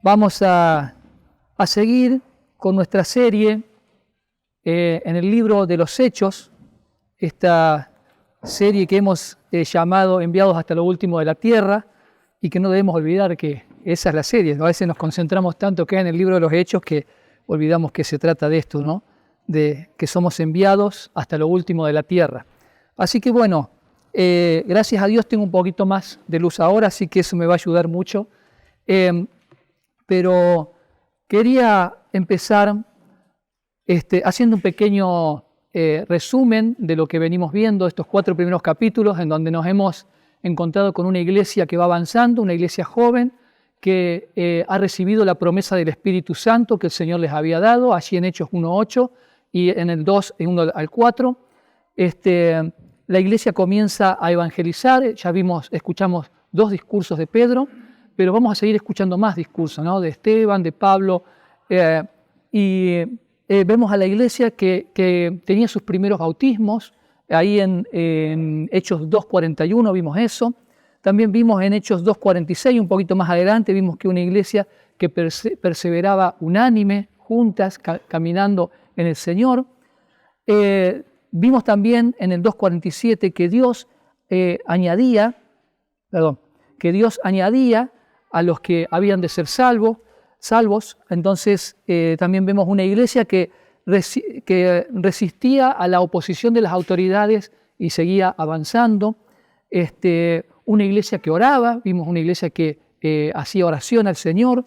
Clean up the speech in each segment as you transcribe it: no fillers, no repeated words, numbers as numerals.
Vamos a seguir con nuestra serie en el libro de los Hechos, esta serie que hemos llamado Enviados hasta lo último de la tierra, y que no debemos olvidar que esa es la serie. A veces nos concentramos tanto que en el libro de los Hechos que olvidamos que se trata de esto, ¿no? De que somos enviados hasta lo último de la tierra. Así que bueno, gracias a Dios tengo un poquito más de luz ahora, así que eso me va a ayudar mucho. Pero quería empezar haciendo un pequeño resumen de lo que venimos viendo, estos 4 primeros capítulos, en donde nos hemos encontrado con una iglesia que va avanzando, una iglesia joven, que ha recibido la promesa del Espíritu Santo que el Señor les había dado, allí en Hechos 1.8 y en el 2, en 1 al 4. La iglesia comienza a evangelizar, ya escuchamos 2 discursos de Pedro, pero vamos a seguir escuchando más discursos, ¿no? De Esteban, de Pablo, y vemos a la iglesia que tenía sus primeros bautismos, ahí en Hechos 2.41 vimos eso. También vimos en Hechos 2.46, un poquito más adelante, vimos que una iglesia que perseveraba unánime, juntas, caminando en el Señor. Vimos también en el 2.47 que Dios añadía a los que habían de ser salvos. Entonces también vemos una iglesia que resistía a la oposición de las autoridades y seguía avanzando. Una iglesia que oraba, vimos una iglesia que hacía oración al Señor,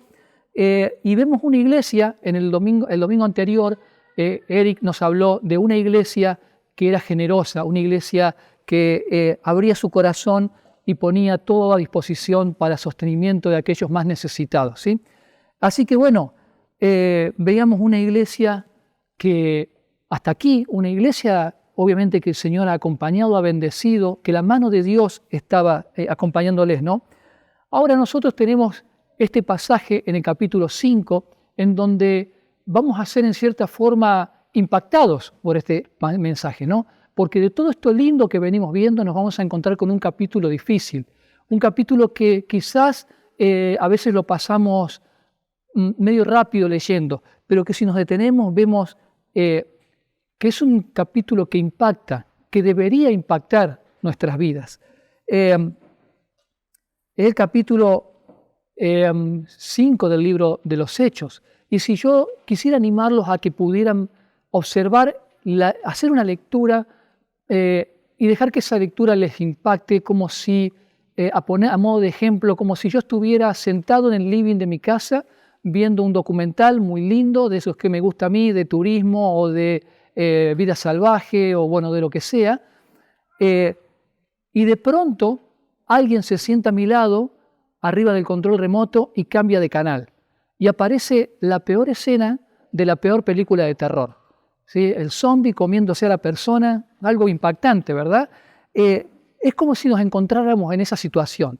y vemos una iglesia, el domingo anterior, Eric nos habló de una iglesia que era generosa, una iglesia que abría su corazón y ponía todo a disposición para sostenimiento de aquellos más necesitados, ¿sí? Así que bueno, veíamos una iglesia que hasta aquí, una iglesia obviamente que el Señor ha acompañado, ha bendecido, que la mano de Dios estaba acompañándoles, ¿no? Ahora nosotros tenemos este pasaje en el capítulo 5, en donde vamos a ser en cierta forma impactados por este mensaje, ¿no? Porque de todo esto lindo que venimos viendo nos vamos a encontrar con un capítulo difícil, un capítulo que quizás a veces lo pasamos medio rápido leyendo, pero que si nos detenemos vemos que es un capítulo que impacta, que debería impactar nuestras vidas. Es el capítulo 5 del libro de los Hechos, y si yo quisiera animarlos a que pudieran observar, hacer una lectura y dejar que esa lectura les impacte como si, a modo de ejemplo, como si yo estuviera sentado en el living de mi casa viendo un documental muy lindo, de esos que me gusta a mí, de turismo o de vida salvaje o bueno, de lo que sea, y de pronto alguien se sienta a mi lado, arriba del control remoto, y cambia de canal. Y aparece la peor escena de la peor película de terror. ¿Sí? El zombie comiéndose a la persona, algo impactante, ¿verdad? Es como si nos encontráramos en esa situación.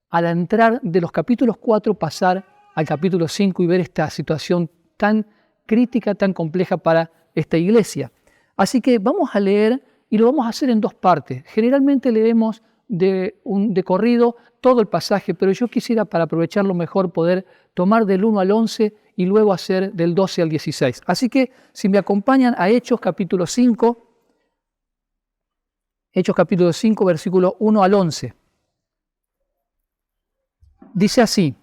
Al entrar de los capítulos 4, pasar al capítulo 5 y ver esta situación tan crítica, tan compleja para esta iglesia. Así que vamos a leer, y lo vamos a hacer en 2 partes. Generalmente leemos de corrido todo el pasaje, pero yo quisiera, para aprovecharlo mejor, poder tomar del 1 al 11 y luego hacer del 12 al 16. Así que si me acompañan a Hechos capítulo 5, versículo 1 al 11. Dice así: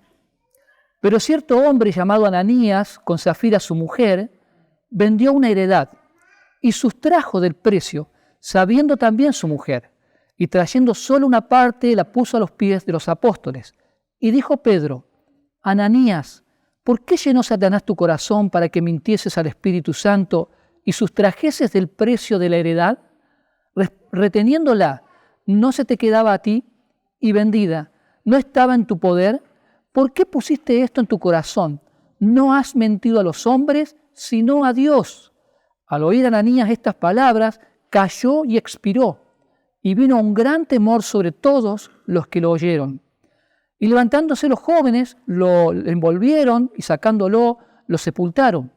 pero cierto hombre llamado Ananías, con Safira su mujer, vendió una heredad y sustrajo del precio, sabiendo también su mujer, y trayendo solo una parte la puso a los pies de los apóstoles. Y dijo Pedro: Ananías, ¿por qué llenó Satanás tu corazón para que mintieses al Espíritu Santo y sustrajeses del precio de la heredad? Reteniéndola, ¿no se te quedaba a ti? Y vendida, ¿no estaba en tu poder? ¿Por qué pusiste esto en tu corazón? No has mentido a los hombres, sino a Dios. Al oír Ananías estas palabras, cayó y expiró, y vino un gran temor sobre todos los que lo oyeron. Y levantándose los jóvenes, lo envolvieron y sacándolo, lo sepultaron.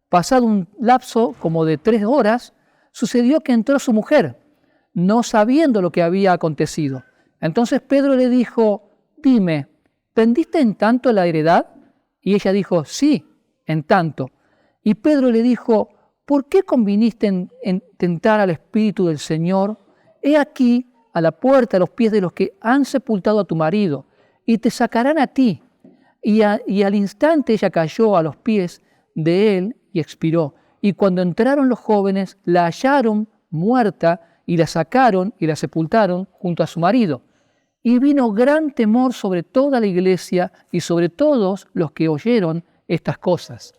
Pasado un lapso como de 3 horas, sucedió que entró su mujer, no sabiendo lo que había acontecido. Entonces Pedro le dijo: dime, ¿vendiste en tanto la heredad? Y ella dijo, sí, en tanto. Y Pedro le dijo, ¿por qué conviniste en tentar al Espíritu del Señor? He aquí a la puerta, a los pies de los que han sepultado a tu marido, y te sacarán a ti. Y al instante ella cayó a los pies de él y expiró. Y cuando entraron los jóvenes, la hallaron muerta y la sacaron y la sepultaron junto a su marido. Y vino gran temor sobre toda la iglesia y sobre todos los que oyeron estas cosas.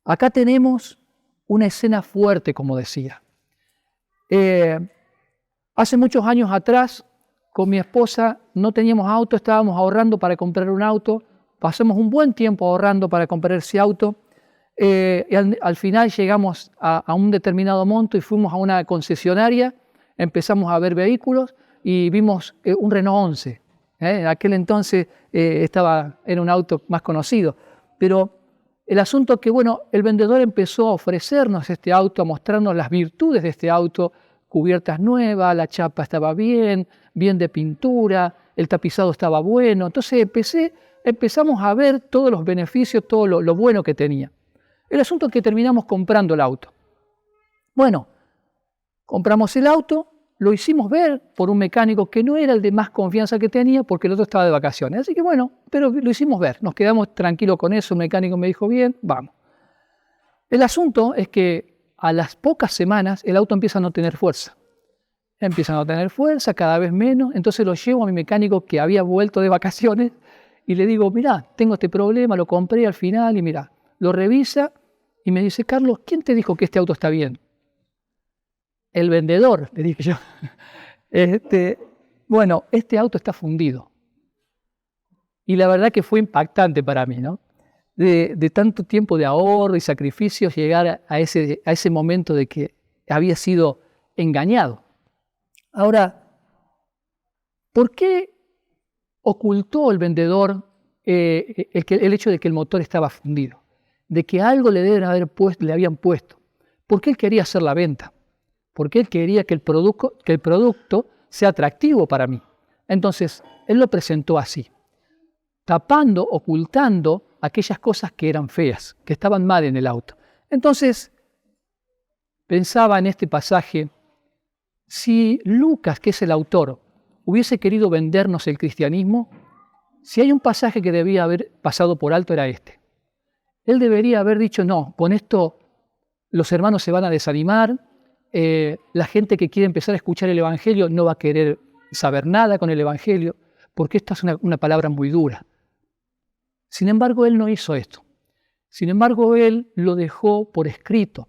Acá tenemos una escena fuerte, como decía. Hace muchos años atrás, con mi esposa no teníamos auto, estábamos ahorrando para comprar un auto, pasamos un buen tiempo ahorrando para comprar ese auto, y al final llegamos a un determinado monto y fuimos a una concesionaria, empezamos a ver vehículos y vimos un Renault 11. En aquel entonces era un auto más conocido, pero el asunto es que, bueno, el vendedor empezó a ofrecernos este auto, a mostrarnos las virtudes de este auto, cubiertas nuevas, la chapa estaba bien de pintura, el tapizado estaba bueno. Entonces empezamos a ver todos los beneficios, todo lo bueno que tenía. El asunto es que terminamos comprando el auto. Bueno, compramos el auto, lo hicimos ver por un mecánico que no era el de más confianza que tenía porque el otro estaba de vacaciones. Así que bueno, pero lo hicimos ver, nos quedamos tranquilos con eso, el mecánico me dijo bien, vamos. El asunto es que a las pocas semanas el auto empieza a no tener fuerza. Empieza a no tener fuerza, cada vez menos, entonces lo llevo a mi mecánico que había vuelto de vacaciones y le digo, mirá, tengo este problema, lo compré al final y mirá, lo revisa y me dice, Carlos, ¿quién te dijo que este auto está bien? El vendedor, le dije yo. Bueno, este auto está fundido. Y la verdad que fue impactante para mí, ¿no? De tanto tiempo de ahorro y sacrificios llegar a ese momento de que había sido engañado. Ahora, ¿por qué ocultó el vendedor el hecho de que el motor estaba fundido? De que algo le habían puesto. ¿Por qué él quería hacer la venta? Porque él quería que el producto sea atractivo para mí. Entonces, él lo presentó así, tapando, ocultando aquellas cosas que eran feas, que estaban mal en el auto. Entonces, pensaba en este pasaje, si Lucas, que es el autor, hubiese querido vendernos el cristianismo, si hay un pasaje que debía haber pasado por alto era este. Él debería haber dicho, no, con esto los hermanos se van a desanimar, la gente que quiere empezar a escuchar el Evangelio no va a querer saber nada con el Evangelio, porque esta es una palabra muy dura. Sin embargo, él no hizo esto. Sin embargo, él lo dejó por escrito.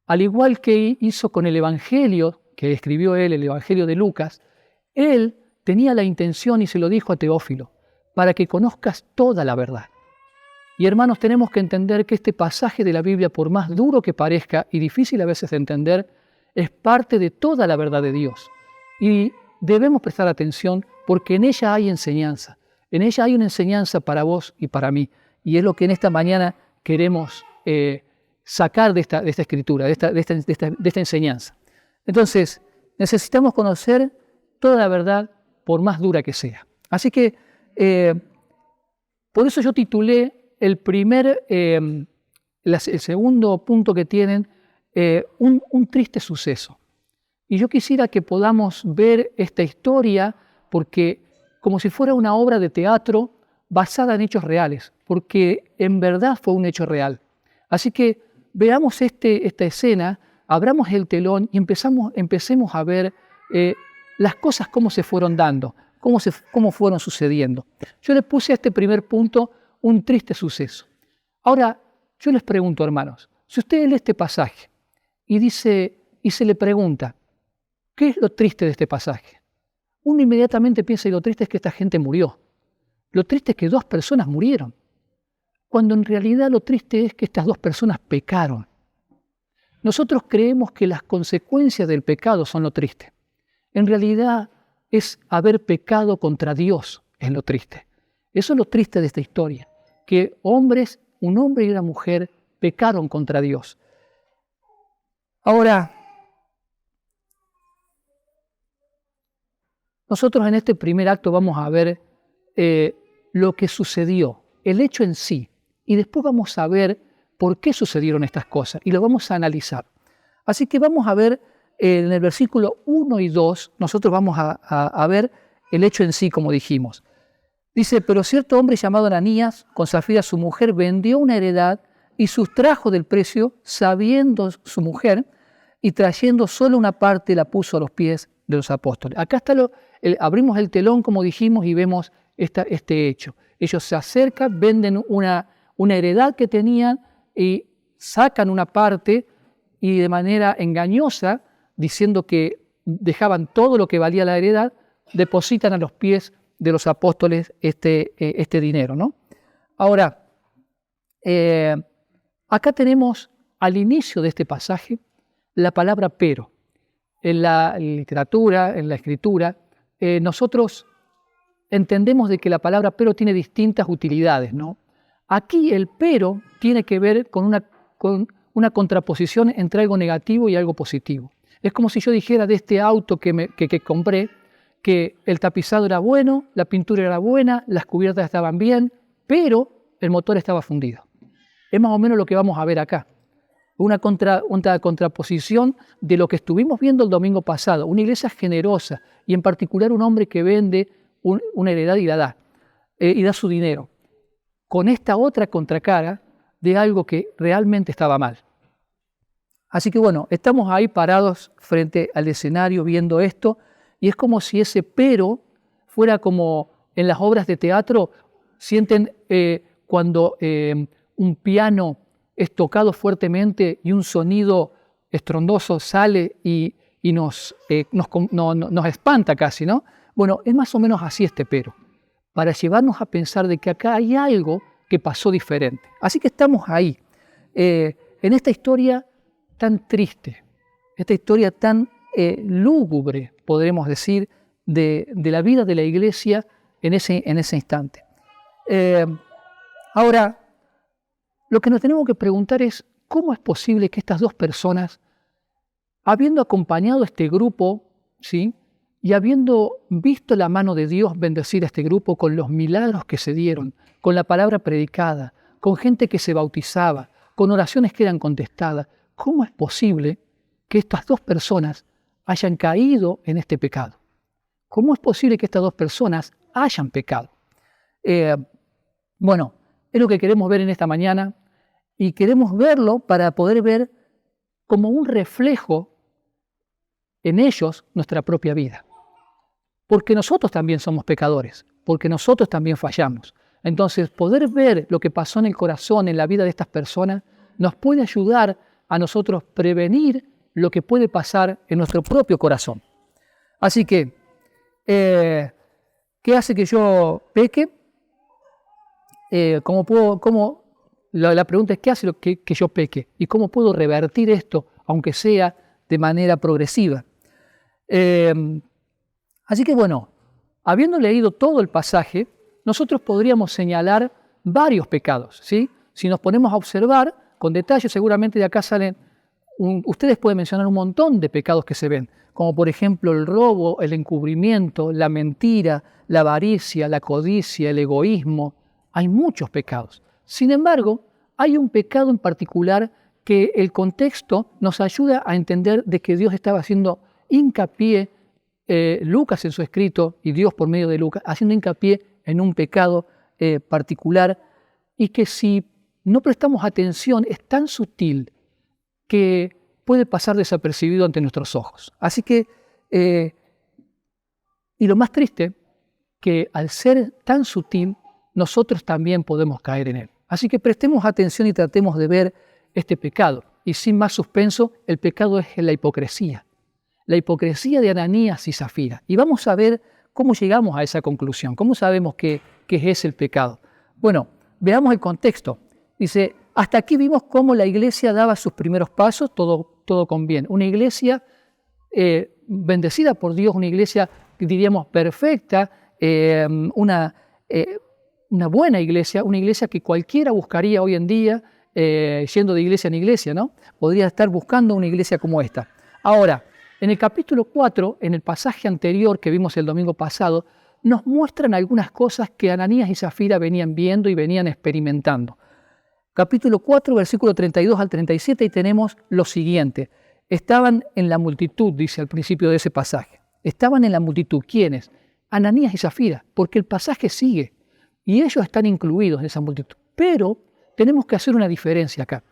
Al igual que hizo con el Evangelio, que escribió él, el Evangelio de Lucas, él tenía la intención y se lo dijo a Teófilo, para que conozcas toda la verdad. Y hermanos, tenemos que entender que este pasaje de la Biblia, por más duro que parezca y difícil a veces de entender, es parte de toda la verdad de Dios. Y debemos prestar atención porque en ella hay enseñanza. En ella hay una enseñanza para vos y para mí. Y es lo que en esta mañana queremos sacar de esta escritura, de esta enseñanza. Entonces, necesitamos conocer toda la verdad por más dura que sea. Así que, por eso yo titulé el segundo punto que tienen, un triste suceso. Y yo quisiera que podamos ver esta historia porque como si fuera una obra de teatro basada en hechos reales, porque en verdad fue un hecho real. Así que veamos esta escena, abramos el telón y empecemos a ver las cosas cómo se fueron dando, cómo fueron sucediendo. Yo le puse a este primer punto un triste suceso. Ahora, yo les pregunto, hermanos, si usted lee este pasaje y se le pregunta, ¿qué es lo triste de este pasaje? Uno inmediatamente piensa, y lo triste es que esta gente murió. Lo triste es que 2 personas murieron. Cuando en realidad lo triste es que estas 2 personas pecaron. Nosotros creemos que las consecuencias del pecado son lo triste. En realidad es haber pecado contra Dios, es lo triste. Eso es lo triste de esta historia, que un hombre y una mujer pecaron contra Dios. Ahora, nosotros en este primer acto vamos a ver lo que sucedió, el hecho en sí, y después vamos a ver por qué sucedieron estas cosas y lo vamos a analizar. Así que vamos a ver en el versículo 1 y 2, nosotros vamos a ver el hecho en sí, como dijimos. Dice, pero cierto hombre llamado Ananías, con Safira su mujer, vendió una heredad y sustrajo del precio, sabiendo su mujer, y trayendo solo una parte la puso a los pies de los apóstoles. Acá está abrimos el telón, como dijimos, y vemos este hecho. Ellos se acercan, venden una heredad que tenían y sacan una parte y de manera engañosa, diciendo que dejaban todo lo que valía la heredad, depositan a los pies de los apóstoles este dinero, ¿no? Ahora, acá tenemos al inicio de este pasaje la palabra pero. En la literatura, en la escritura, nosotros entendemos de que la palabra pero tiene distintas utilidades, ¿no? Aquí el pero tiene que ver con una contraposición entre algo negativo y algo positivo. Es como si yo dijera de este auto que compré, que el tapizado era bueno, la pintura era buena, las cubiertas estaban bien, pero el motor estaba fundido. Es más o menos lo que vamos a ver acá. Una contraposición de lo que estuvimos viendo el domingo pasado. Una iglesia generosa y en particular un hombre que vende una heredad y la da, y da su dinero. Con esta otra contracara de algo que realmente estaba mal. Así que bueno, estamos ahí parados frente al escenario viendo esto y es como si ese pero fuera como en las obras de teatro, sienten cuando un piano es tocado fuertemente y un sonido estrondoso sale y nos espanta casi, ¿no? Bueno, es más o menos así este pero, para llevarnos a pensar de que acá hay algo que pasó diferente. Así que estamos ahí, en esta historia tan triste, esta historia tan lúgubre, podremos decir, de la vida de la iglesia en ese instante. Ahora, lo que nos tenemos que preguntar es, ¿cómo es posible que estas dos personas, habiendo acompañado a este grupo, ¿sí?, y habiendo visto la mano de Dios bendecir a este grupo con los milagros que se dieron, con la palabra predicada, con gente que se bautizaba, con oraciones que eran contestadas, ¿cómo es posible que estas dos personas hayan caído en este pecado? ¿Cómo es posible que estas dos personas hayan pecado? Bueno, es lo que queremos ver en esta mañana y queremos verlo para poder ver como un reflejo en ellos nuestra propia vida. Porque nosotros también somos pecadores, porque nosotros también fallamos. Entonces, poder ver lo que pasó en el corazón, en la vida de estas personas, nos puede ayudar a nosotros prevenir lo que puede pasar en nuestro propio corazón. Así que, ¿qué hace que yo peque? La pregunta es, ¿qué hace que yo peque? ¿Y cómo puedo revertir esto, aunque sea de manera progresiva? Así que bueno, habiendo leído todo el pasaje, nosotros podríamos señalar varios pecados, ¿sí? Si nos ponemos a observar con detalle, seguramente de acá salen, ustedes pueden mencionar un montón de pecados que se ven, como por ejemplo el robo, el encubrimiento, la mentira, la avaricia, la codicia, el egoísmo. Hay muchos pecados. Sin embargo, hay un pecado en particular que el contexto nos ayuda a entender de que Dios estaba haciendo hincapié, Lucas en su escrito y Dios por medio de Lucas, haciendo hincapié en un pecado particular y que si no prestamos atención es tan sutil que puede pasar desapercibido ante nuestros ojos. Así que, y lo más triste, que al ser tan sutil, nosotros también podemos caer en él. Así que prestemos atención y tratemos de ver este pecado. Y sin más suspenso, el pecado es la hipocresía de Ananías y Safira. Y vamos a ver cómo llegamos a esa conclusión, cómo sabemos qué es el pecado. Bueno, veamos el contexto. Dice, hasta aquí vimos cómo la iglesia daba sus primeros pasos, todo con bien. Una iglesia bendecida por Dios, una iglesia, diríamos, perfecta, una buena iglesia, una iglesia que cualquiera buscaría hoy en día, yendo de iglesia en iglesia, ¿no? Podría estar buscando una iglesia como esta. Ahora, en el capítulo 4, en el pasaje anterior que vimos el domingo pasado, nos muestran algunas cosas que Ananías y Safira venían viendo y venían experimentando. Capítulo 4, versículo 32 al 37, y tenemos lo siguiente. Estaban en la multitud, dice al principio de ese pasaje. Estaban en la multitud. ¿Quiénes? Ananías y Zafira, porque el pasaje sigue. Y ellos están incluidos en esa multitud. Pero tenemos que hacer una diferencia acá.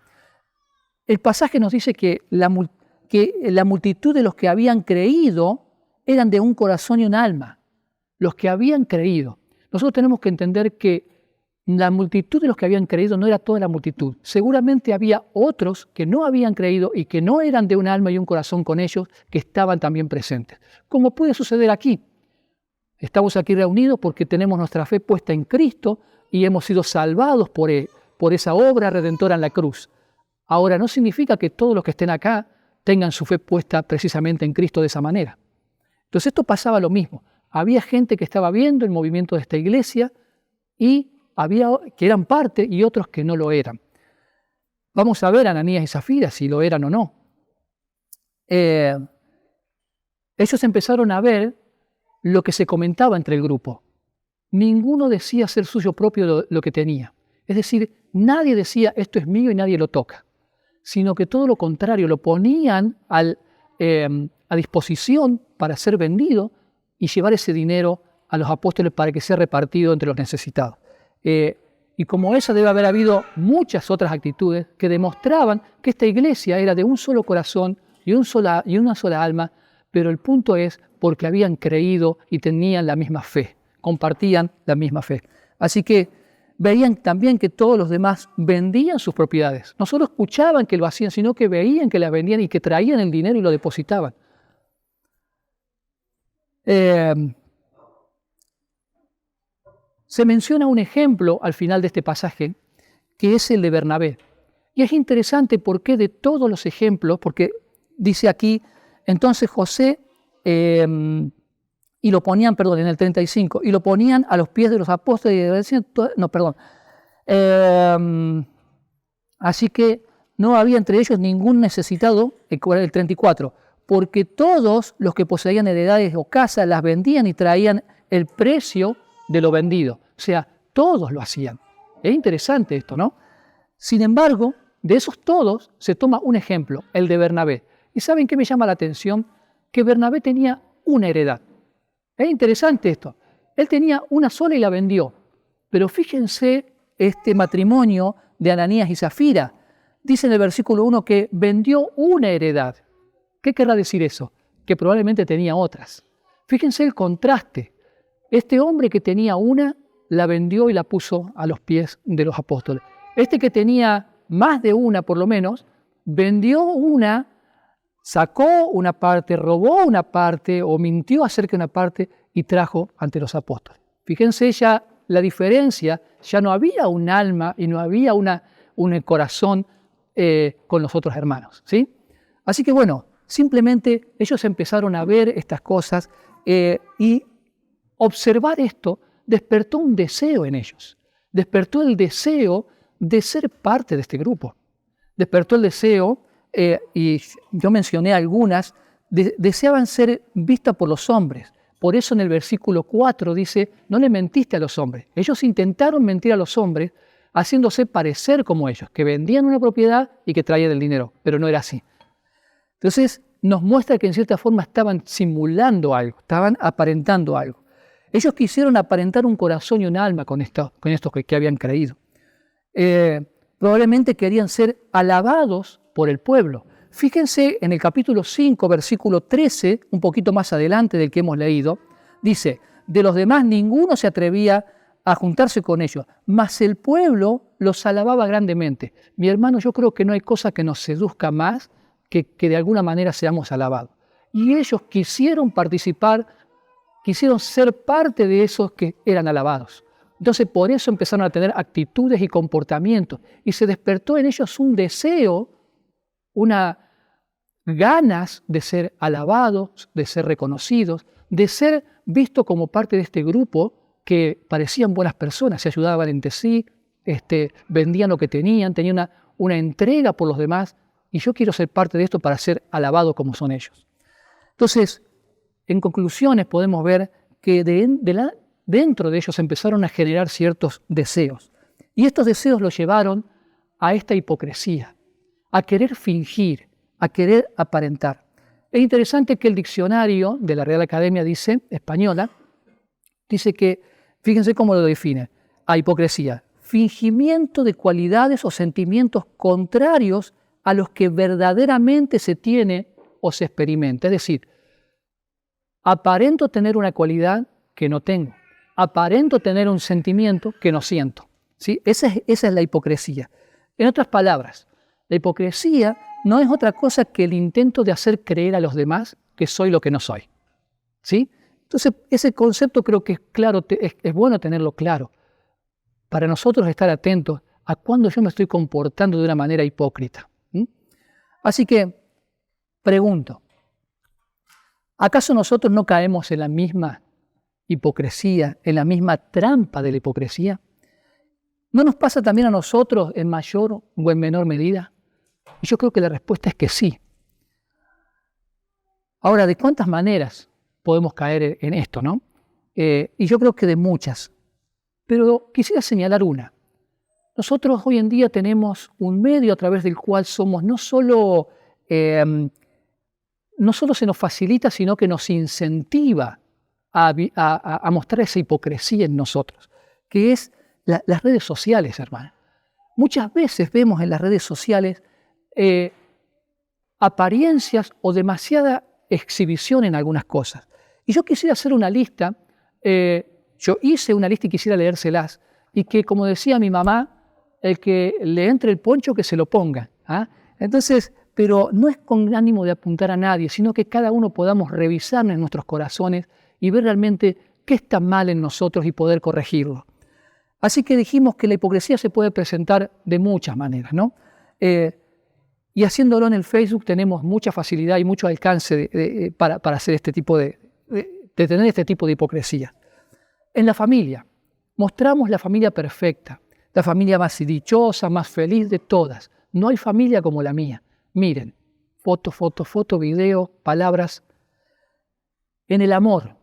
El pasaje nos dice que la multitud de los que habían creído eran de un corazón y un alma. Los que habían creído. Nosotros tenemos que entender que la multitud de los que habían creído no era toda la multitud. Seguramente había otros que no habían creído y que no eran de un alma y un corazón con ellos, que estaban también presentes. Como puede suceder aquí. Estamos aquí reunidos porque tenemos nuestra fe puesta en Cristo y hemos sido salvados por esa obra redentora en la cruz. Ahora, no significa que todos los que estén acá tengan su fe puesta precisamente en Cristo de esa manera. Entonces esto pasaba lo mismo. Había gente que estaba viendo el movimiento de esta iglesia y había que eran parte y otros que no lo eran. Vamos a ver a Ananías y Zafira si lo eran o no. Ellos empezaron a ver lo que se comentaba entre el grupo. Ninguno decía ser suyo propio lo que tenía. Es decir, nadie decía esto es mío y nadie lo toca, sino que todo lo contrario, lo ponían a disposición para ser vendido y llevar ese dinero a los apóstoles para que sea repartido entre los necesitados. Y como esa debe haber habido muchas otras actitudes que demostraban que esta iglesia era de un solo corazón y una sola alma, pero el punto es porque habían creído y tenían la misma fe, compartían la misma fe. Así que veían también que todos los demás vendían sus propiedades. No solo escuchaban que lo hacían, sino que veían que las vendían y que traían el dinero y lo depositaban. Se menciona un ejemplo al final de este pasaje, que es el de Bernabé. Y es interesante porque de todos los ejemplos, porque dice aquí, entonces José, y lo ponían, en el 35, y lo ponían a los pies de los apóstoles y decían, así que no había entre ellos ningún necesitado, el 34, porque todos los que poseían heredades o casas las vendían y traían el precio de lo vendido. O sea, todos lo hacían. Es interesante esto, ¿no? Sin embargo, de esos todos se toma un ejemplo, el de Bernabé. ¿Y saben qué me llama la atención? Que Bernabé tenía una heredad. Es interesante esto. Él tenía una sola y la vendió. Pero fíjense este matrimonio de Ananías y Zafira. Dice en el versículo 1 que vendió una heredad. ¿Qué querrá decir eso? Que probablemente tenía otras. Fíjense el contraste. Este hombre que tenía una, la vendió y la puso a los pies de los apóstoles. Este que tenía más de una, por lo menos, vendió una, sacó una parte, robó una parte o mintió acerca de una parte y trajo ante los apóstoles. Fíjense ya la diferencia, ya no había un alma y no había un corazón con los otros hermanos, ¿sí? Así que bueno, simplemente ellos empezaron a ver estas cosas y observar esto despertó un deseo en ellos. Despertó el deseo de ser parte de este grupo. Despertó el deseo, y yo mencioné algunas, deseaban ser vistas por los hombres. Por eso en el versículo 4 dice, no le mentiste a los hombres. Ellos intentaron mentir a los hombres haciéndose parecer como ellos, que vendían una propiedad y que traían el dinero, pero no era así. Entonces nos muestra que en cierta forma estaban simulando algo, estaban aparentando algo. Ellos quisieron aparentar un corazón y un alma con estos que habían creído. Probablemente querían ser alabados por el pueblo. Fíjense en el capítulo 5, versículo 13, un poquito más adelante del que hemos leído, dice, de los demás ninguno se atrevía a juntarse con ellos, mas el pueblo los alababa grandemente. Mi hermano, yo creo que no hay cosa que nos seduzca más que de alguna manera seamos alabados. Y ellos quisieron participar, quisieron ser parte de esos que eran alabados. Entonces por eso empezaron a tener actitudes y comportamientos y se despertó en ellos un deseo, una ganas de ser alabados, de ser reconocidos, de ser vistos como parte de este grupo que parecían buenas personas, se ayudaban entre sí, vendían lo que tenían una entrega por los demás y yo quiero ser parte de esto para ser alabado como son ellos. Entonces, en conclusiones podemos ver que dentro de ellos empezaron a generar ciertos deseos. Y estos deseos los llevaron a esta hipocresía, a querer fingir, a querer aparentar. Es interesante que el diccionario de la Real Academia Española, dice que, fíjense cómo lo define, a hipocresía: fingimiento de cualidades o sentimientos contrarios a los que verdaderamente se tiene o se experimenta. Es decir, aparento tener una cualidad que no tengo, aparento tener un sentimiento que no siento, ¿sí? Esa es la hipocresía. En otras palabras, la hipocresía no es otra cosa que el intento de hacer creer a los demás que soy lo que no soy, ¿sí? Entonces, ese concepto creo que es claro, es bueno tenerlo claro para nosotros estar atentos a cuándo yo me estoy comportando de una manera hipócrita. Así que, pregunto, ¿acaso nosotros no caemos en la misma hipocresía, en la misma trampa de la hipocresía? ¿No nos pasa también a nosotros en mayor o en menor medida? Y yo creo que la respuesta es que sí. Ahora, ¿de cuántas maneras podemos caer en esto, no? Y yo creo que de muchas. Pero quisiera señalar una. Nosotros hoy en día tenemos un medio a través del cual somos no solo se nos facilita, sino que nos incentiva a mostrar esa hipocresía en nosotros, que es las redes sociales, hermano. Muchas veces vemos en las redes sociales apariencias o demasiada exhibición en algunas cosas. Y yo quisiera hacer una lista, yo hice una lista y quisiera leérselas, y que, como decía mi mamá, el que le entre el poncho que se lo ponga. Entonces, pero no es con ánimo de apuntar a nadie, sino que cada uno podamos revisarnos en nuestros corazones y ver realmente qué está mal en nosotros y poder corregirlo. Así que dijimos que la hipocresía se puede presentar de muchas maneras, ¿no? Y haciéndolo en el Facebook tenemos mucha facilidad y mucho alcance para hacer este tipo de tener este tipo de hipocresía. En la familia, mostramos la familia perfecta, la familia más dichosa, más feliz de todas. No hay familia como la mía. Miren, foto, video, palabras. En el amor,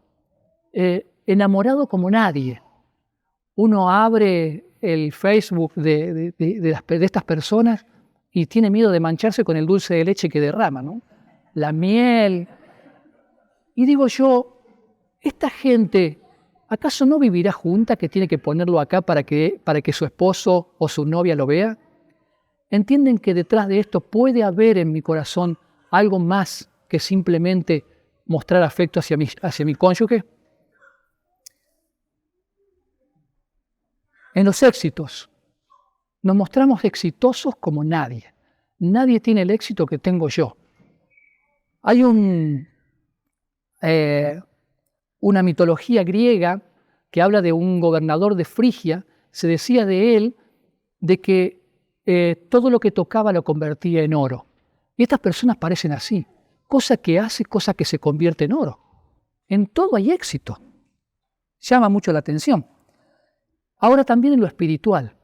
enamorado como nadie. Uno abre el Facebook de estas personas y tiene miedo de mancharse con el dulce de leche que derrama, ¿no? La miel. Y digo yo, esta gente, ¿acaso no vivirá junta que tiene que ponerlo acá para que su esposo o su novia lo vea? ¿Entienden que detrás de esto puede haber en mi corazón algo más que simplemente mostrar afecto hacia mi cónyuge? En los éxitos, nos mostramos exitosos como nadie. Nadie tiene el éxito que tengo yo. Hay una mitología griega que habla de un gobernador de Frigia. Se decía de él de que todo lo que tocaba lo convertía en oro. Y estas personas parecen así. Cosa que hace, cosa que se convierte en oro. En todo hay éxito. Llama mucho la atención. Ahora también en lo espiritual.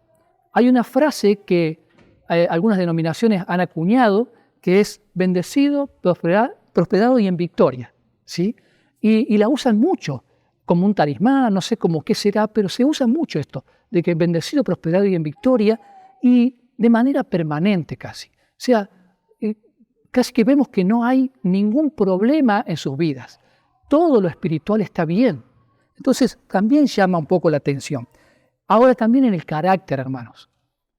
Hay una frase que algunas denominaciones han acuñado, que es bendecido, prosperado y en victoria, ¿sí? Y la usan mucho, como un talismán, no sé cómo qué será, pero se usa mucho esto, de que bendecido, prosperado y en victoria, y de manera permanente casi. O sea, casi que vemos que no hay ningún problema en sus vidas. Todo lo espiritual está bien. Entonces, también llama un poco la atención. Ahora también en el carácter, hermanos.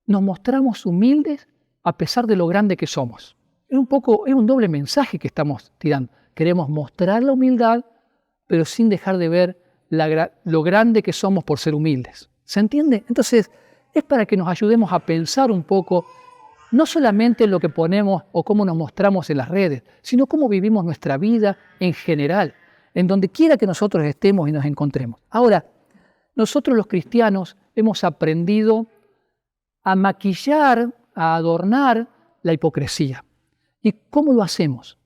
Nos mostramos humildes a pesar de lo grande que somos. Es un doble mensaje que estamos tirando. Queremos mostrar la humildad, pero sin dejar de ver lo grande que somos por ser humildes. ¿Se entiende? Entonces, es para que nos ayudemos a pensar un poco, no solamente en lo que ponemos o cómo nos mostramos en las redes, sino cómo vivimos nuestra vida en general, en donde quiera que nosotros estemos y nos encontremos. Ahora, nosotros los cristianos hemos aprendido a maquillar, a adornar la hipocresía. ¿Y cómo lo hacemos?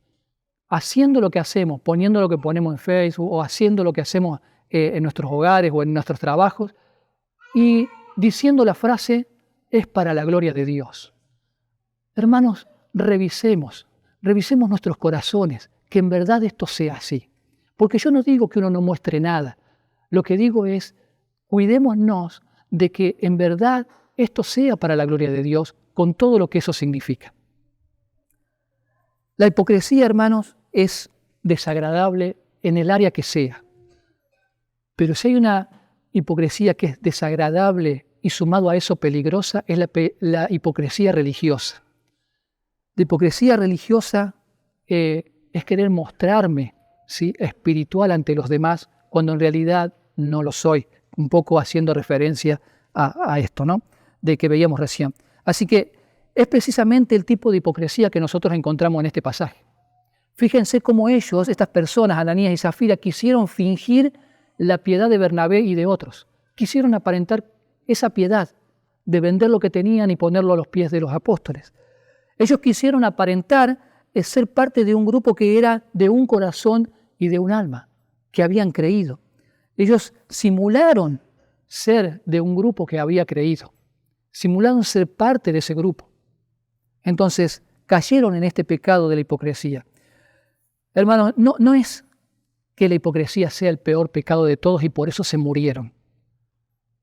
Haciendo lo que hacemos, poniendo lo que ponemos en Facebook o haciendo lo que hacemos en nuestros hogares o en nuestros trabajos y diciendo la frase, es para la gloria de Dios. Hermanos, revisemos nuestros corazones, que en verdad esto sea así. Porque yo no digo que uno no muestre nada. Lo que digo es, cuidémonos de que en verdad esto sea para la gloria de Dios, con todo lo que eso significa. La hipocresía, hermanos, es desagradable en el área que sea. Pero si hay una hipocresía que es desagradable y sumado a eso peligrosa, es la hipocresía religiosa. La hipocresía religiosa es querer mostrarme, ¿sí?, espiritual ante los demás cuando en realidad no lo soy. Un poco haciendo referencia a esto, ¿no?, de que veíamos recién. Así que es precisamente el tipo de hipocresía que nosotros encontramos en este pasaje. Fíjense cómo ellos, estas personas, Ananías y Zafira, quisieron fingir la piedad de Bernabé y de otros. Quisieron aparentar esa piedad de vender lo que tenían y ponerlo a los pies de los apóstoles. Ellos quisieron aparentar ser parte de un grupo que era de un corazón y de un alma, que habían creído. Ellos simularon ser de un grupo que había creído. Simularon ser parte de ese grupo. Entonces, cayeron en este pecado de la hipocresía. Hermanos, no es que la hipocresía sea el peor pecado de todos y por eso se murieron.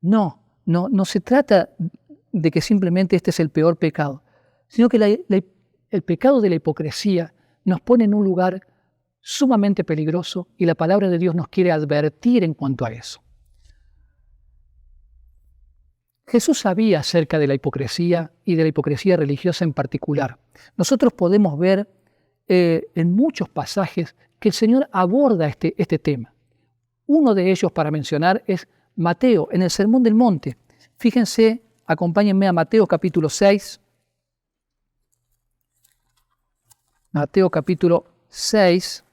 No se trata de que simplemente este es el peor pecado, sino que el pecado de la hipocresía nos pone en un lugar sumamente peligroso y la palabra de Dios nos quiere advertir en cuanto a eso. Jesús sabía acerca de la hipocresía y de la hipocresía religiosa en particular. Nosotros podemos ver en muchos pasajes que el Señor aborda este tema. Uno de ellos, para mencionar, es Mateo, en el Sermón del Monte. Fíjense, acompáñenme a Mateo capítulo 6. Mateo capítulo 6,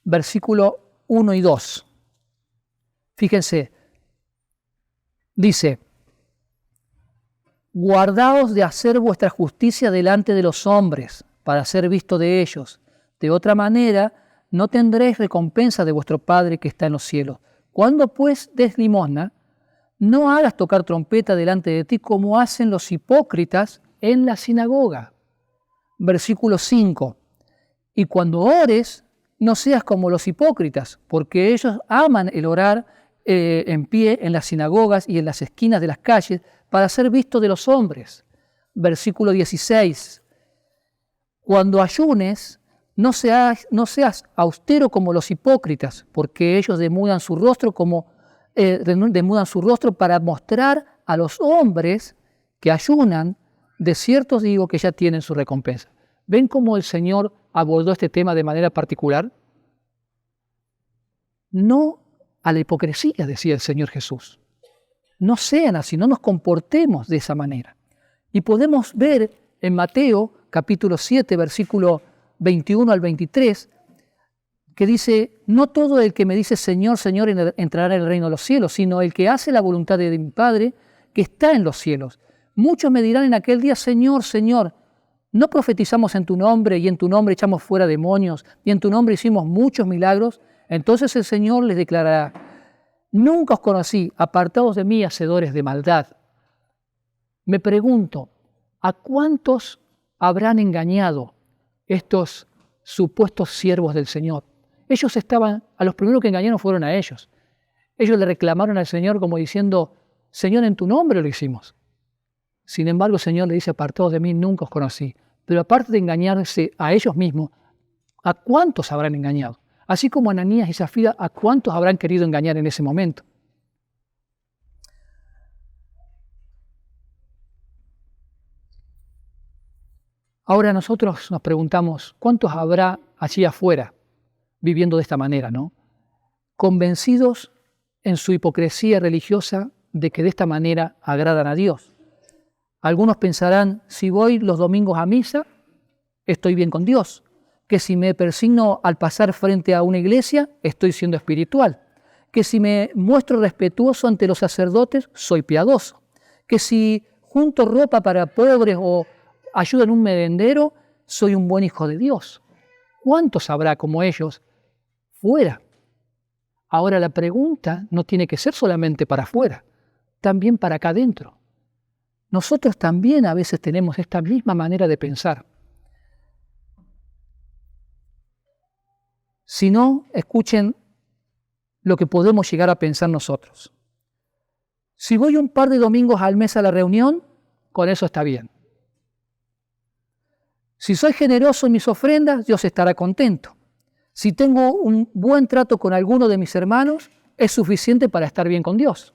versículo 1 y 2. Fíjense, dice: guardaos de hacer vuestra justicia delante de los hombres, para ser visto de ellos. De otra manera, no tendréis recompensa de vuestro Padre que está en los cielos. Cuando pues des limosna, no hagas tocar trompeta delante de ti como hacen los hipócritas en la sinagoga. Versículo 5. Y cuando ores, no seas como los hipócritas, porque ellos aman el orar en pie en las sinagogas y en las esquinas de las calles para ser visto de los hombres. Versículo 16. Cuando ayunes, no seas austero como los hipócritas, porque ellos demudan su rostro para mostrar a los hombres que ayunan. De cierto os digo que ya tienen su recompensa. ¿Ven cómo el Señor abordó este tema de manera particular? No a la hipocresía, decía el Señor Jesús. No sean así, no nos comportemos de esa manera. Y podemos ver en Mateo capítulo 7, versículo 21 al 23, que dice: no todo el que me dice Señor, Señor entrará en el reino de los cielos, sino el que hace la voluntad de mi Padre que está en los cielos. Muchos me dirán en aquel día: Señor, Señor, ¿no profetizamos en tu nombre y en tu nombre echamos fuera demonios y en tu nombre hicimos muchos milagros? Entonces el Señor les declarará: nunca os conocí, apartados de mí, hacedores de maldad. Me pregunto, ¿a cuántos habrán engañado estos supuestos siervos del Señor? A los primeros que engañaron fueron a ellos. Ellos le reclamaron al Señor como diciendo: Señor, en tu nombre lo hicimos. Sin embargo, el Señor le dice: apartados de mí, nunca os conocí. Pero aparte de engañarse a ellos mismos, ¿a cuántos habrán engañado? Así como Ananías y Zafira, ¿a cuántos habrán querido engañar en ese momento? Ahora nosotros nos preguntamos, ¿cuántos habrá allí afuera viviendo de esta manera, ¿no? Convencidos en su hipocresía religiosa de que de esta manera agradan a Dios. Algunos pensarán: si voy los domingos a misa, estoy bien con Dios. Que si me persigno al pasar frente a una iglesia, estoy siendo espiritual. Que si me muestro respetuoso ante los sacerdotes, soy piadoso. Que si junto ropa para pobres o ayudo en un merendero, soy un buen hijo de Dios. ¿Cuántos habrá como ellos fuera? Ahora la pregunta no tiene que ser solamente para afuera, también para acá adentro. Nosotros también a veces tenemos esta misma manera de pensar. Si no, escuchen lo que podemos llegar a pensar nosotros. Si voy un par de domingos al mes a la reunión, con eso está bien. Si soy generoso en mis ofrendas, Dios estará contento. Si tengo un buen trato con alguno de mis hermanos, es suficiente para estar bien con Dios.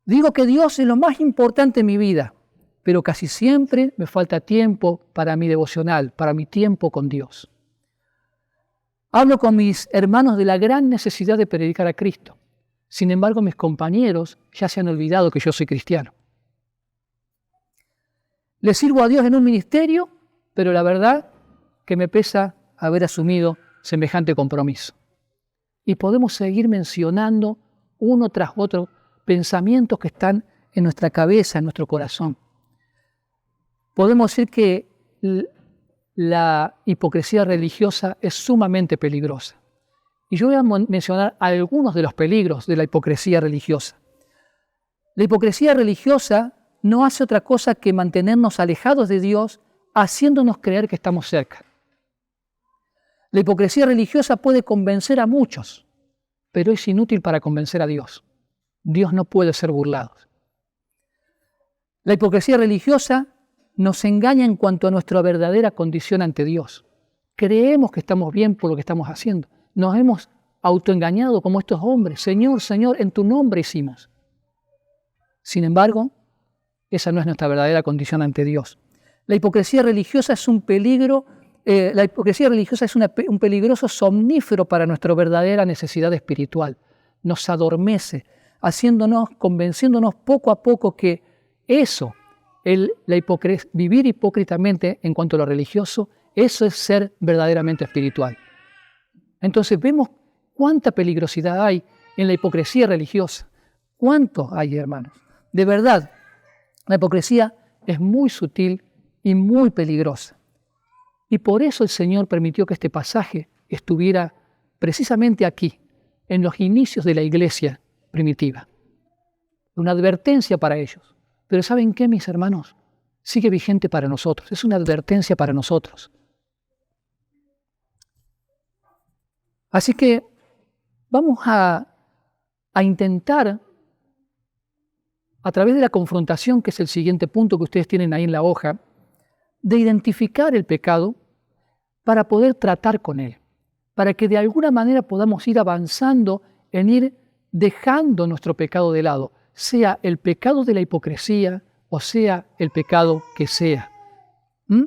Digo que Dios es lo más importante en mi vida, pero casi siempre me falta tiempo para mi devocional, para mi tiempo con Dios. Hablo con mis hermanos de la gran necesidad de predicar a Cristo. Sin embargo, mis compañeros ya se han olvidado que yo soy cristiano. Le sirvo a Dios en un ministerio, pero la verdad que me pesa haber asumido semejante compromiso. Y podemos seguir mencionando uno tras otro pensamientos que están en nuestra cabeza, en nuestro corazón. Podemos decir que la hipocresía religiosa es sumamente peligrosa. Y yo voy a mencionar algunos de los peligros de la hipocresía religiosa. La hipocresía religiosa no hace otra cosa que mantenernos alejados de Dios, haciéndonos creer que estamos cerca. La hipocresía religiosa puede convencer a muchos, pero es inútil para convencer a Dios. Dios no puede ser burlado. La hipocresía religiosa nos engaña en cuanto a nuestra verdadera condición ante Dios. Creemos que estamos bien por lo que estamos haciendo. Nos hemos autoengañado como estos hombres. Señor, Señor, en tu nombre hicimos. Sin embargo, esa no es nuestra verdadera condición ante Dios. La hipocresía religiosa es un peligro. La hipocresía religiosa es un peligroso somnífero para nuestra verdadera necesidad espiritual. Nos adormece, convenciéndonos poco a poco que eso, vivir hipócritamente en cuanto a lo religioso, eso es ser verdaderamente espiritual. Entonces vemos cuánta peligrosidad hay en la hipocresía religiosa. ¿Cuánto hay, hermanos? De verdad, la hipocresía es muy sutil y muy peligrosa. Y por eso el Señor permitió que este pasaje estuviera precisamente aquí, en los inicios de la iglesia primitiva. Una advertencia para ellos. Pero ¿saben qué, mis hermanos? Sigue vigente para nosotros. Es una advertencia para nosotros. Así que vamos a intentar, a través de la confrontación, que es el siguiente punto que ustedes tienen ahí en la hoja, de identificar el pecado para poder tratar con él, para que de alguna manera podamos ir avanzando en ir dejando nuestro pecado de lado, sea el pecado de la hipocresía o sea el pecado que sea.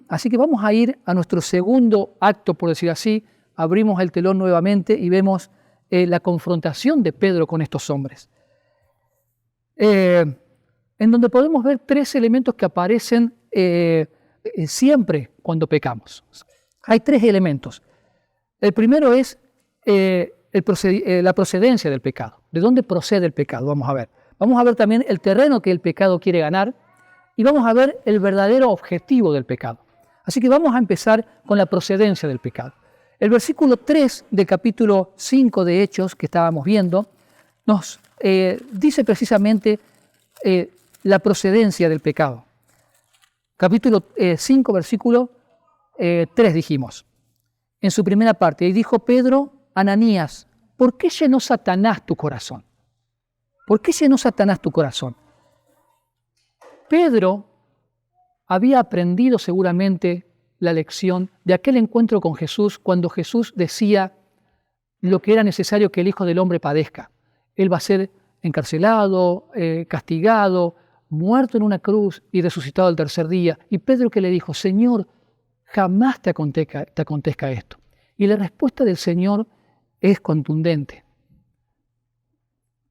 Así que vamos a ir a nuestro segundo acto, por decir así. Abrimos el telón nuevamente y vemos la confrontación de Pedro con estos hombres, en donde podemos ver tres elementos que aparecen siempre cuando pecamos. Hay tres elementos. El primero es la procedencia del pecado. ¿De dónde procede el pecado? Vamos a ver. Vamos a ver también el terreno que el pecado quiere ganar y vamos a ver el verdadero objetivo del pecado. Así que vamos a empezar con la procedencia del pecado. El versículo 3 del capítulo 5 de Hechos que estábamos viendo nos dice precisamente la procedencia del pecado. Capítulo 5, versículo 3 dijimos, en su primera parte, y dijo Pedro, Ananías, ¿por qué llenó Satanás tu corazón? ¿Por qué llenó Satanás tu corazón? Pedro había aprendido seguramente la lección de aquel encuentro con Jesús cuando Jesús decía lo que era necesario que el Hijo del Hombre padezca. Él va a ser encarcelado, castigado, muerto en una cruz y resucitado al tercer día. Y Pedro que le dijo, Señor, jamás te acontezca esto. Y la respuesta del Señor es contundente.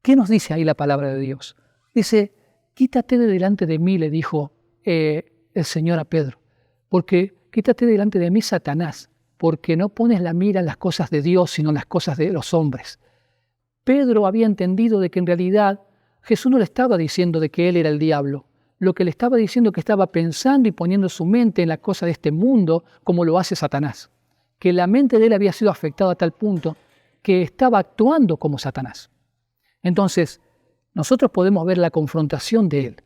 ¿Qué nos dice ahí la palabra de Dios? Dice, quítate de delante de mí, le dijo el Señor a Pedro, porque quítate delante de mí, Satanás, porque no pones la mira en las cosas de Dios, sino en las cosas de los hombres. Pedro había entendido de que en realidad Jesús no le estaba diciendo de que él era el diablo. Lo que le estaba diciendo es que estaba pensando y poniendo su mente en la cosa de este mundo como lo hace Satanás. Que la mente de él había sido afectada a tal punto que estaba actuando como Satanás. Entonces, nosotros podemos ver la confrontación de él,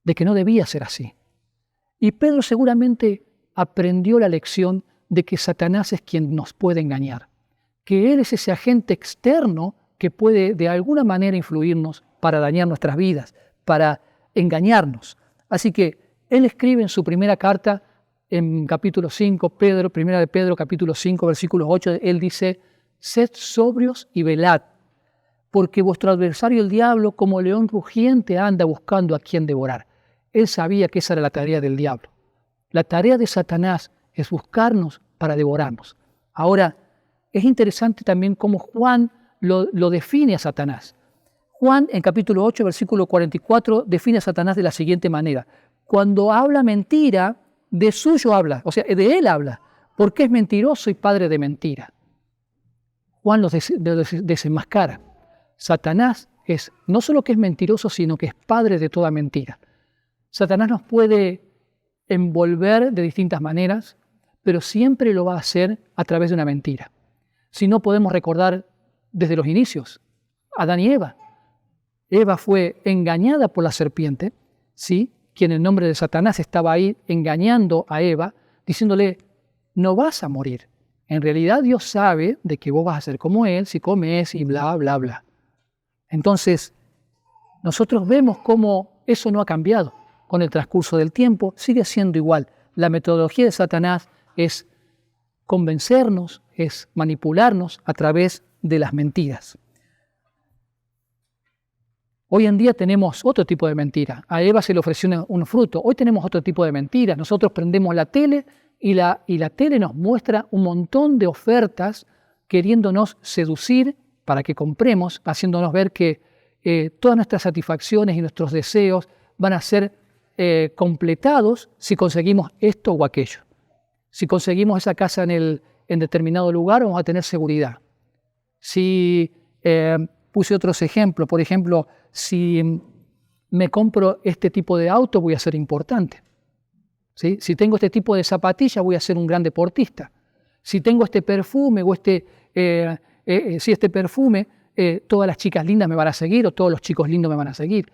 de que no debía ser así. Y Pedro seguramente aprendió la lección de que Satanás es quien nos puede engañar, que él es ese agente externo que puede de alguna manera influirnos para dañar nuestras vidas, para engañarnos. Así que él escribe en su primera carta, en capítulo 5, primera de Pedro, capítulo 5, versículos 8, él dice, sed sobrios y velad, porque vuestro adversario el diablo, como león rugiente, anda buscando a quien devorar. Él sabía que esa era la tarea del diablo. La tarea de Satanás es buscarnos para devorarnos. Ahora, es interesante también cómo Juan lo define a Satanás. Juan, en capítulo 8, versículo 44, define a Satanás de la siguiente manera. Cuando habla mentira, de suyo habla, o sea, de él habla, porque es mentiroso y padre de mentira. Juan los desenmascara. Satanás es no solo que es mentiroso, sino que es padre de toda mentira. Satanás nos puede envolver de distintas maneras, pero siempre lo va a hacer a través de una mentira. Si no, podemos recordar desde los inicios, Adán y Eva. Eva fue engañada por la serpiente, ¿sí? Quien en nombre de Satanás estaba ahí engañando a Eva, diciéndole, no vas a morir. En realidad Dios sabe de que vos vas a ser como Él si comes y bla, bla, bla. Entonces, nosotros vemos cómo eso no ha cambiado. Con el transcurso del tiempo sigue siendo igual. La metodología de Satanás es convencernos, es manipularnos a través de las mentiras. Hoy en día tenemos otro tipo de mentira. A Eva se le ofreció un fruto. Hoy tenemos otro tipo de mentiras. Nosotros prendemos la tele y la tele nos muestra un montón de ofertas queriéndonos seducir para que compremos, haciéndonos ver que todas nuestras satisfacciones y nuestros deseos van a ser completados si conseguimos esto o aquello. Si conseguimos esa casa en determinado lugar, vamos a tener seguridad. Si puse otros ejemplos, por ejemplo, si me compro este tipo de auto, voy a ser importante. ¿Sí? Si tengo este tipo de zapatillas, voy a ser un gran deportista. Si tengo este perfume o este perfume, todas las chicas lindas me van a seguir o todos los chicos lindos me van a seguir.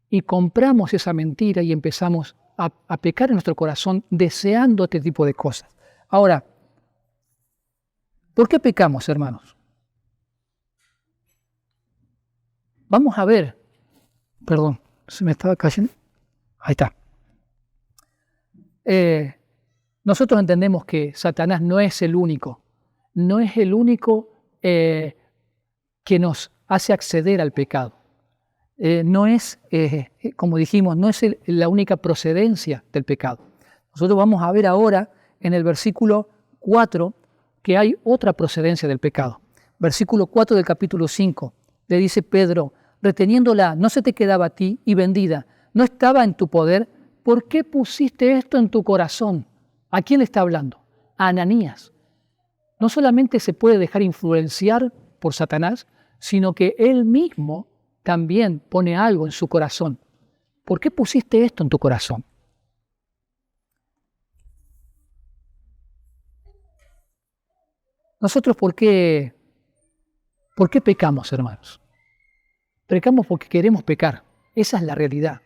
Y compramos esa mentira y empezamos a pecar en nuestro corazón deseando este tipo de cosas. Ahora, ¿por qué pecamos, hermanos? Vamos a ver. Perdón, se me estaba cayendo. Ahí está. Nosotros entendemos que Satanás no es el único. No es el único que nos hace acceder al pecado. No es, como dijimos, no es la única procedencia del pecado. Nosotros vamos a ver ahora en el versículo 4 que hay otra procedencia del pecado. Versículo 4 del capítulo 5, le dice Pedro, reteniéndola, no se te quedaba a ti y vendida, no estaba en tu poder, ¿por qué pusiste esto en tu corazón? ¿A quién le está hablando? A Ananías. No solamente se puede dejar influenciar por Satanás, sino que él mismo también pone algo en su corazón. ¿Por qué pusiste esto en tu corazón? Nosotros, ¿por qué pecamos, hermanos? Pecamos porque queremos pecar. Esa es la realidad.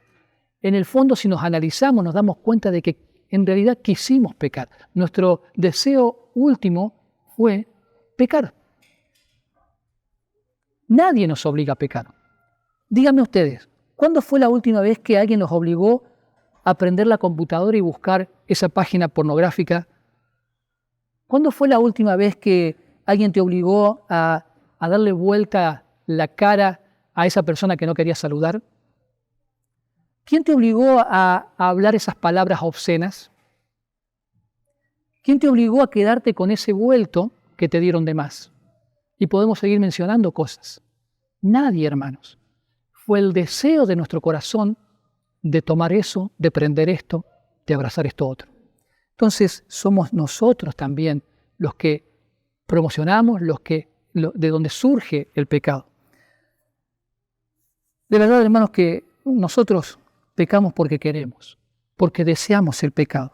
En el fondo, si nos analizamos, nos damos cuenta de que en realidad quisimos pecar. Nuestro deseo último fue pecar. Nadie nos obliga a pecar. Díganme ustedes, ¿cuándo fue la última vez que alguien nos obligó a prender la computadora y buscar esa página pornográfica? ¿Cuándo fue la última vez que alguien te obligó a darle vuelta la cara a esa persona que no quería saludar? ¿Quién te obligó a hablar esas palabras obscenas? ¿Quién te obligó a quedarte con ese vuelto que te dieron de más? Y podemos seguir mencionando cosas. Nadie, hermanos. Fue el deseo de nuestro corazón de tomar eso, de prender esto, de abrazar esto otro. Entonces somos nosotros también los que promocionamos, de donde surge el pecado. De verdad, hermanos, que nosotros pecamos porque queremos, porque deseamos el pecado.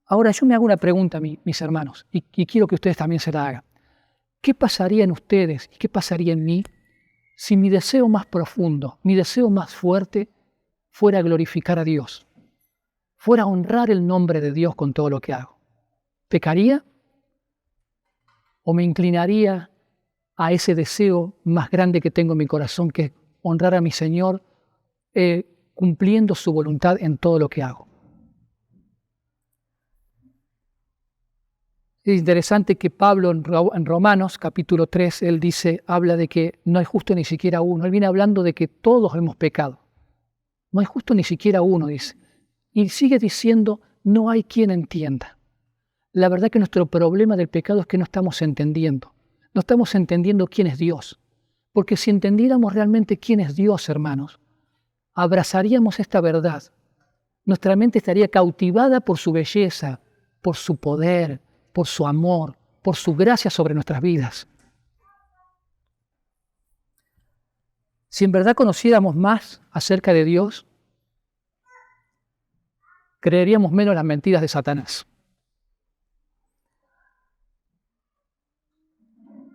Ahora yo me hago una pregunta, mis hermanos, y quiero que ustedes también se la hagan. ¿Qué pasaría en ustedes y qué pasaría en mí si mi deseo más profundo, mi deseo más fuerte, fuera glorificar a Dios? Fuera honrar el nombre de Dios con todo lo que hago. ¿Pecaría? ¿O me inclinaría a ese deseo más grande que tengo en mi corazón, que es honrar a mi Señor cumpliendo su voluntad en todo lo que hago. Es interesante que Pablo en Romanos capítulo 3, él habla de que no hay justo ni siquiera uno. Él viene hablando de que todos hemos pecado. No hay justo ni siquiera uno, dice. Y sigue diciendo, no hay quien entienda. La verdad que nuestro problema del pecado es que no estamos entendiendo. No estamos entendiendo quién es Dios. Porque si entendiéramos realmente quién es Dios, hermanos, abrazaríamos esta verdad. Nuestra mente estaría cautivada por su belleza, por su poder, por su amor, por su gracia sobre nuestras vidas. Si en verdad conociéramos más acerca de Dios, creeríamos menos las mentiras de Satanás.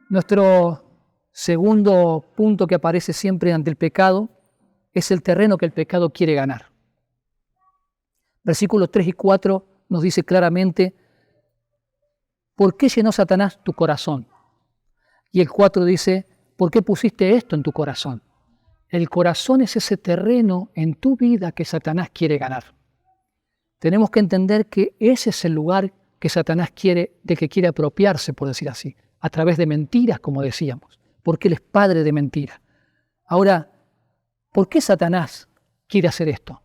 Nuestro segundo punto que aparece siempre ante el pecado es el terreno que el pecado quiere ganar. Versículos 3 y 4 nos dice claramente, ¿por qué llenó Satanás tu corazón? Y el 4 dice, ¿por qué pusiste esto en tu corazón? El corazón es ese terreno en tu vida que Satanás quiere ganar. Tenemos que entender que ese es el lugar que Satanás quiere apropiarse, por decir así, a través de mentiras, como decíamos, porque él es padre de mentiras. Ahora, ¿por qué Satanás quiere hacer esto?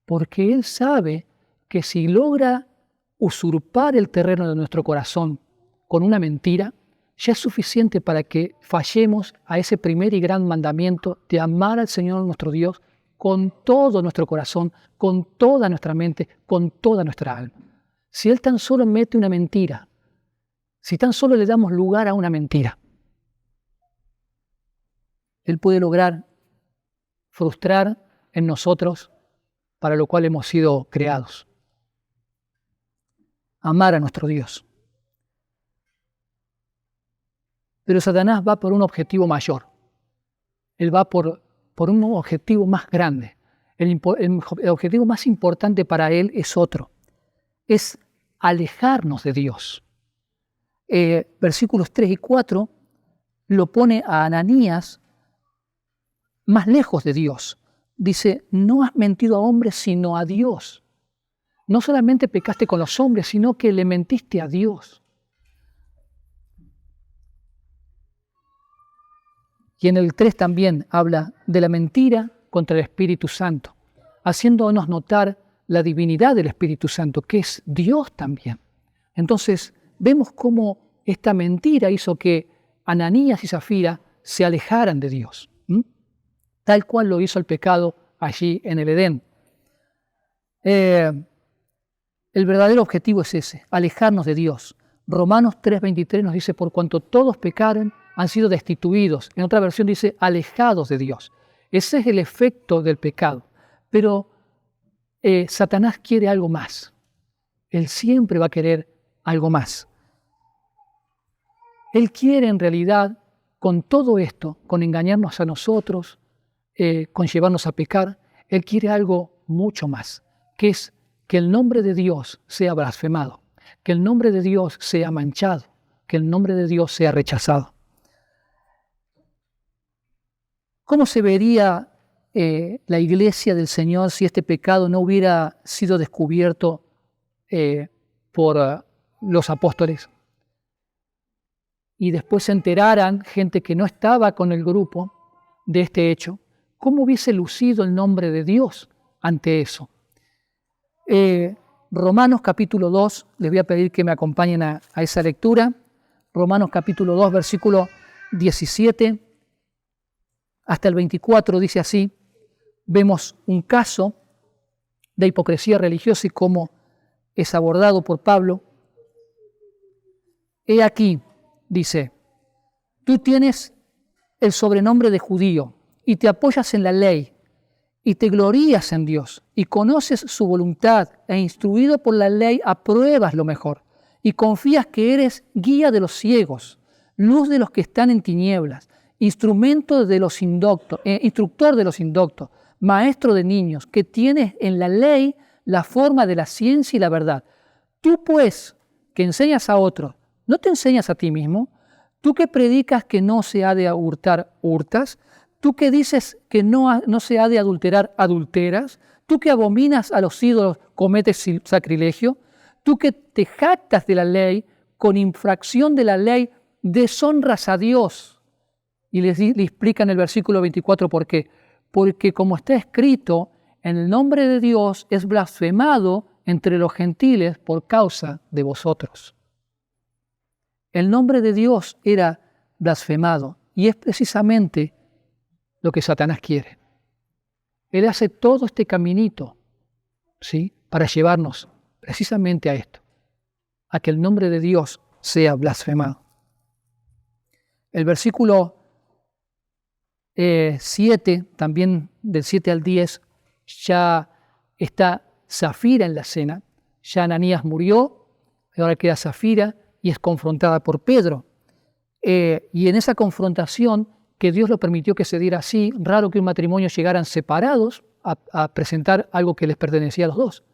Porque él sabe que si logra usurpar el terreno de nuestro corazón con una mentira, ya es suficiente para que fallemos a ese primer y gran mandamiento de amar al Señor nuestro Dios con todo nuestro corazón, con toda nuestra mente, con toda nuestra alma. Si Él tan solo mete una mentira, si tan solo le damos lugar a una mentira, Él puede lograr frustrar en nosotros para lo cual hemos sido creados. Amar a nuestro Dios. Pero Satanás va por un objetivo mayor. Él va por un objetivo más grande. El objetivo más importante para él es otro. Es alejarnos de Dios. Versículos 3 y 4 lo pone a Ananías más lejos de Dios. Dice, no has mentido a hombres sino a Dios. No solamente pecaste con los hombres, sino que le mentiste a Dios. Y en el 3 también habla de la mentira contra el Espíritu Santo, haciéndonos notar la divinidad del Espíritu Santo, que es Dios también. Entonces, vemos cómo esta mentira hizo que Ananías y Zafira se alejaran de Dios, tal cual lo hizo el pecado allí en el Edén. El verdadero objetivo es ese, alejarnos de Dios. Romanos 3:23 nos dice, por cuanto todos pecaron, han sido destituidos. En otra versión dice, alejados de Dios. Ese es el efecto del pecado. Pero Satanás quiere algo más. Él siempre va a querer algo más. Él quiere en realidad, con todo esto, con engañarnos a nosotros, con llevarnos a pecar, Él quiere algo mucho más, que es que el nombre de Dios sea blasfemado, que el nombre de Dios sea manchado, que el nombre de Dios sea rechazado. ¿Cómo se vería la iglesia del Señor si este pecado no hubiera sido descubierto por los apóstoles? Y después se enteraran gente que no estaba con el grupo de este hecho. ¿Cómo hubiese lucido el nombre de Dios ante eso? Romanos capítulo 2, les voy a pedir que me acompañen a esa lectura. Romanos capítulo 2, versículo 17 hasta el 24 dice así, vemos un caso de hipocresía religiosa y cómo es abordado por Pablo. He aquí, dice, tú tienes el sobrenombre de judío y te apoyas en la ley y te glorías en Dios y conoces su voluntad e instruido por la ley apruebas lo mejor y confías que eres guía de los ciegos, luz de los que están en tinieblas, instructor de los indoctos, maestro de niños, que tienes en la ley la forma de la ciencia y la verdad. Tú pues, que enseñas a otros, ¿no te enseñas a ti mismo? Tú que predicas que no se ha de hurtar, hurtas. Tú que dices que no se ha de adulterar, adulteras. Tú que abominas a los ídolos, cometes sacrilegio. Tú que te jactas de la ley, con infracción de la ley, deshonras a Dios. Y le explica en el versículo 24 por qué. Porque como está escrito, en el nombre de Dios es blasfemado entre los gentiles por causa de vosotros. El nombre de Dios era blasfemado y es precisamente lo que Satanás quiere. Él hace todo este caminito, ¿sí?, para llevarnos precisamente a esto, a que el nombre de Dios sea blasfemado. El versículo 7, también del 7 al 10, ya está Safira en la escena. Ya Ananías murió, ahora queda Safira y es confrontada por Pedro. Y en esa confrontación, que Dios lo permitió que se diera así, raro que un matrimonio llegaran separados a presentar algo que les pertenecía a los dos.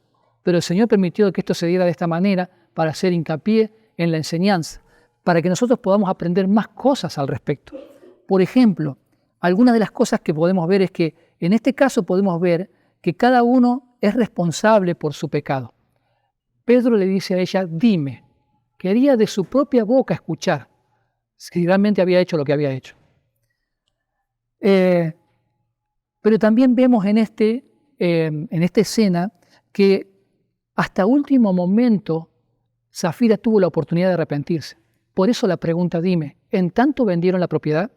Pero el Señor permitió que esto se diera de esta manera para hacer hincapié en la enseñanza, para que nosotros podamos aprender más cosas al respecto. Por ejemplo, algunas de las cosas que podemos ver es que en este caso podemos ver que cada uno es responsable por su pecado. Pedro le dice a ella, dime, quería de su propia boca escuchar si realmente había hecho lo que había hecho. Pero también vemos en esta escena que hasta último momento Safira tuvo la oportunidad de arrepentirse. Por eso la pregunta, dime, ¿en tanto vendieron la propiedad?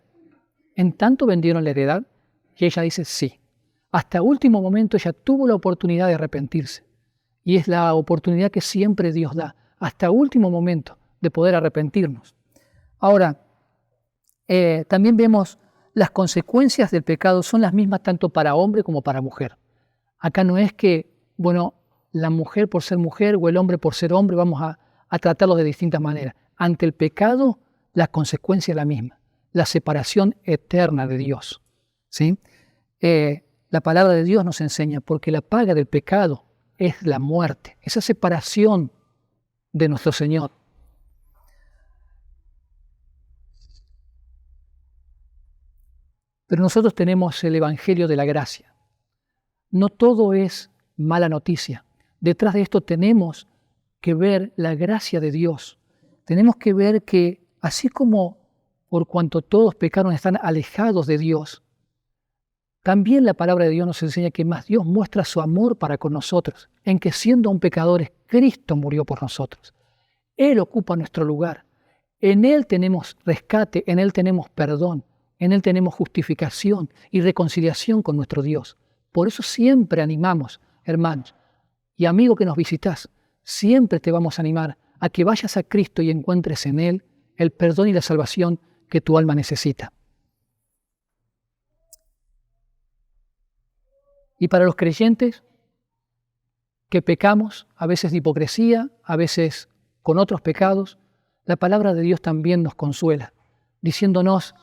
¿En tanto vendieron la heredad? Y ella dice sí. Hasta último momento ella tuvo la oportunidad de arrepentirse. Y es la oportunidad que siempre Dios da, hasta último momento, de poder arrepentirnos. Ahora, también vemos las consecuencias del pecado son las mismas tanto para hombre como para mujer. Acá no es que, la mujer por ser mujer o el hombre por ser hombre vamos a tratarlos de distintas maneras. Ante el pecado, la consecuencia es la misma, la separación eterna de Dios, ¿sí? La palabra de Dios nos enseña, porque la paga del pecado es la muerte, esa separación de nuestro Señor. Pero nosotros tenemos el Evangelio de la gracia. No todo es mala noticia. Detrás de esto tenemos que ver la gracia de Dios. Tenemos que ver que así como por cuanto todos pecaron están alejados de Dios, también la palabra de Dios nos enseña que más Dios muestra su amor para con nosotros, en que siendo aún pecadores, Cristo murió por nosotros. Él ocupa nuestro lugar. En Él tenemos rescate, en Él tenemos perdón, en Él tenemos justificación y reconciliación con nuestro Dios. Por eso siempre animamos, hermanos y amigo que nos visitas, siempre te vamos a animar a que vayas a Cristo y encuentres en Él el perdón y la salvación que tu alma necesita. Y para los creyentes que pecamos, a veces de hipocresía, a veces con otros pecados, la palabra de Dios también nos consuela, diciéndonos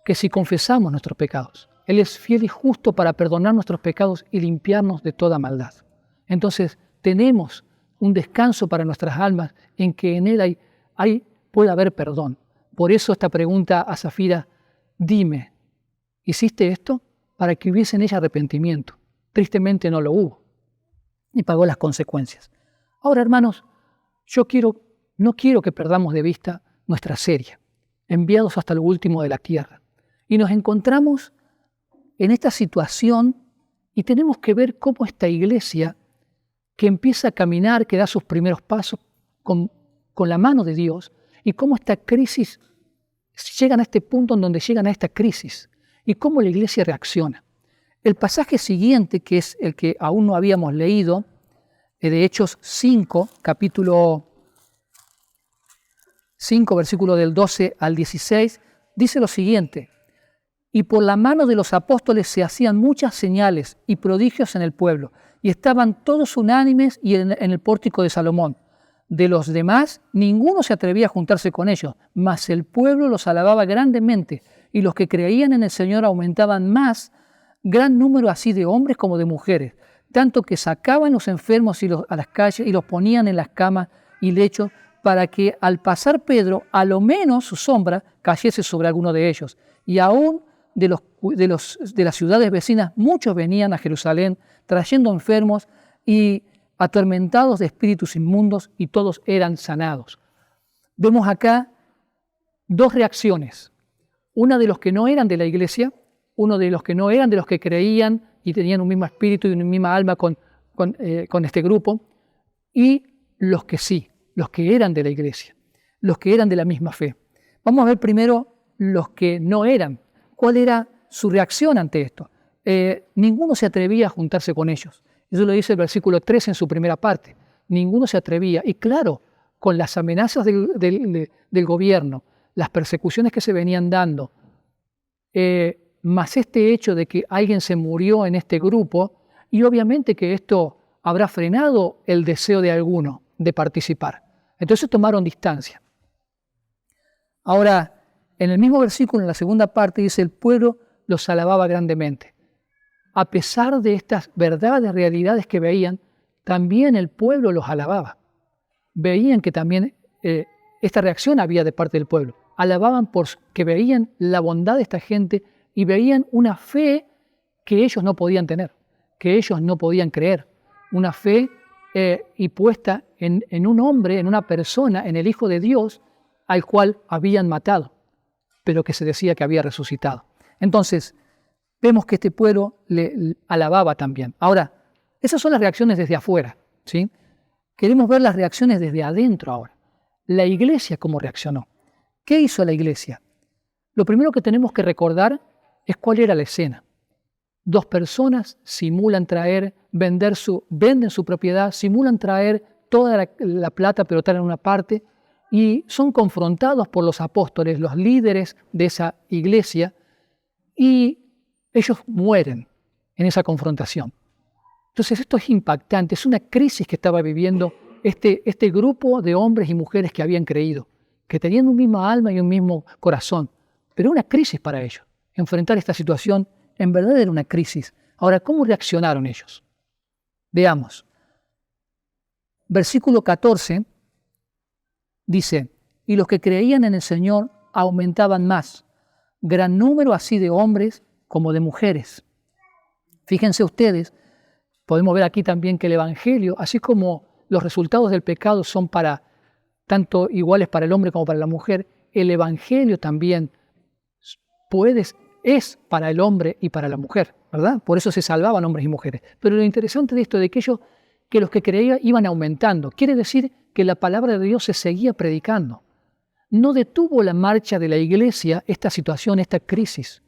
que si confesamos nuestros pecados, Él es fiel y justo para perdonar nuestros pecados y limpiarnos de toda maldad. Entonces tenemos un descanso para nuestras almas en que en Él puede haber perdón. Por eso esta pregunta a Safira, dime, ¿hiciste esto? Para que hubiese en ella arrepentimiento. Tristemente no lo hubo y pagó las consecuencias. Ahora, hermanos, no quiero que perdamos de vista nuestra serie, enviados hasta lo último de la tierra. Y nos encontramos en esta situación y tenemos que ver cómo esta iglesia que empieza a caminar, que da sus primeros pasos con la mano de Dios, y cómo esta crisis llegan a este punto en donde llegan a esta crisis y cómo la iglesia reacciona. El pasaje siguiente, que es el que aún no habíamos leído, de Hechos 5, capítulo 5, versículo del 12 al 16, dice lo siguiente: y por la mano de los apóstoles se hacían muchas señales y prodigios en el pueblo, y estaban todos unánimes y en el pórtico de Salomón. De los demás, ninguno se atrevía a juntarse con ellos, mas el pueblo los alababa grandemente, y los que creían en el Señor aumentaban más, gran número así de hombres como de mujeres, tanto que sacaban los enfermos a las calles y los ponían en las camas y lechos, para que al pasar Pedro, a lo menos su sombra cayese sobre alguno de ellos. Y aún de las ciudades vecinas, muchos venían a Jerusalén trayendo enfermos y atormentados de espíritus inmundos, y todos eran sanados. Vemos acá dos reacciones. Una de los que no eran de la iglesia, uno de los que no eran de los que creían y tenían un mismo espíritu y una misma alma con este grupo, y los que sí, los que eran de la iglesia, los que eran de la misma fe. Vamos a ver primero los que no eran. ¿Cuál era su reacción ante esto? Ninguno se atrevía a juntarse con ellos. Eso lo dice el versículo 3 en su primera parte. Ninguno se atrevía. Y claro, con las amenazas del gobierno, las persecuciones que se venían dando, más este hecho de que alguien se murió en este grupo, y obviamente que esto habrá frenado el deseo de alguno de participar. Entonces tomaron distancia. Ahora, en el mismo versículo, en la segunda parte, dice: el pueblo los alababa grandemente. A pesar de estas verdades, realidades que veían, también el pueblo los alababa. Veían que también esta reacción había de parte del pueblo. Alababan porque veían la bondad de esta gente y veían una fe que ellos no podían tener, que ellos no podían creer. Una fe y puesta en un hombre, en una persona, en el Hijo de Dios, al cual habían matado, pero que se decía que había resucitado. Entonces, vemos que este pueblo le alababa también. Ahora, esas son las reacciones desde afuera, ¿sí? Queremos ver las reacciones desde adentro ahora. La iglesia, ¿cómo reaccionó? ¿Qué hizo la iglesia? Lo primero que tenemos que recordar es cuál era la escena. Dos personas simulan venden su propiedad, simulan traer toda la plata, pero traen una parte, y son confrontados por los apóstoles, los líderes de esa iglesia, y ellos mueren en esa confrontación. Entonces esto es impactante, es una crisis que estaba viviendo este grupo de hombres y mujeres que habían creído, que tenían un mismo alma y un mismo corazón, pero una crisis para ellos. Enfrentar esta situación en verdad era una crisis. Ahora, ¿cómo reaccionaron ellos? Veamos. Versículo 14 dice: y los que creían en el Señor aumentaban más, gran número así de hombres como de mujeres. Fíjense ustedes, podemos ver aquí también que el Evangelio, así como los resultados del pecado son tanto iguales para el hombre como para la mujer, el Evangelio también es para el hombre y para la mujer, ¿verdad? Por eso se salvaban hombres y mujeres. Pero lo interesante de esto es que los que creían iban aumentando. Quiere decir que la palabra de Dios se seguía predicando. No detuvo la marcha de la iglesia esta situación, esta crisis,